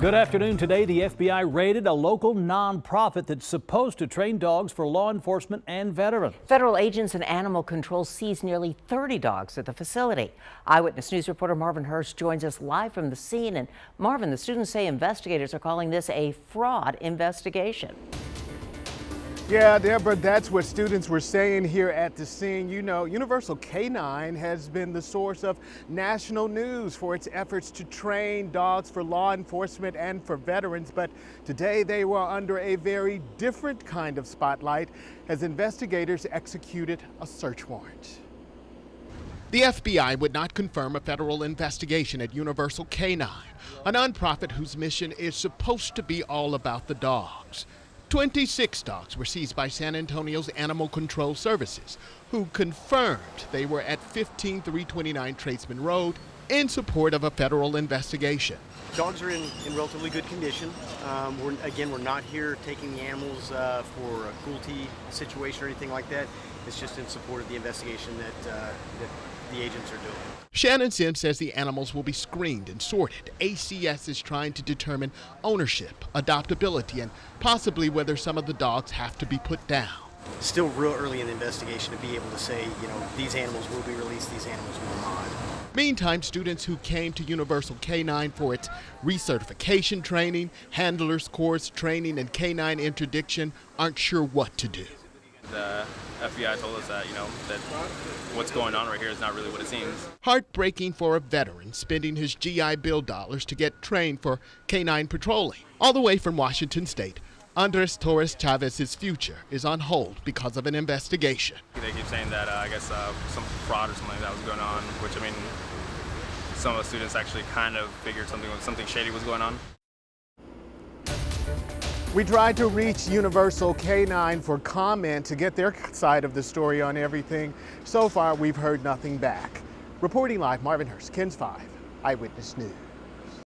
Good afternoon. Today, the FBI raided a local nonprofit that's supposed to train dogs for law enforcement and veterans. Federal agents and animal control seized nearly 30 dogs at the facility. Eyewitness News reporter Marvin Hurst joins us live from the scene. And Marvin, the students say investigators are calling this a fraud investigation. Yeah, Deborah, that's what students were saying here at the scene. You know, Universal K-9 has been the source of national news for its efforts to train dogs for law enforcement and for veterans. But today they were under a very different kind of spotlight as investigators executed a search warrant. The FBI would not confirm a federal investigation at Universal K-9, a nonprofit whose mission is supposed to be all about the dogs. 26 dogs were seized by San Antonio's Animal Control Services, who confirmed they were at 15329 Tradesman Road in support of a federal investigation. Dogs are in relatively good condition. We're not here taking the animals for a cruelty situation or anything like that. It's just in support of the investigation that the agents are doing. Shannon Sims says the animals will be screened and sorted. ACS is trying to determine ownership, adoptability, and possibly whether some of the dogs have to be put down. Still real early in the investigation to be able to say, you know, these animals will be released, these animals will not. Meantime, students who came to Universal K-9 for its recertification training, handlers course training, and K-9 interdiction aren't sure what to do. The FBI told us that, that what's going on right here is not really what it seems. Heartbreaking for a veteran spending his GI Bill dollars to get trained for K-9 patrolling. All the way from Washington State, Andres Torres Chavez's future is on hold because of an investigation. They keep saying that, some fraud or something like that was going on, which, some of the students actually kind of figured something shady was going on. We tried to reach Universal K-9 for comment to get their side of the story on everything. So far, we've heard nothing back. Reporting live, Marvin Hurst, KENS 5, Eyewitness News.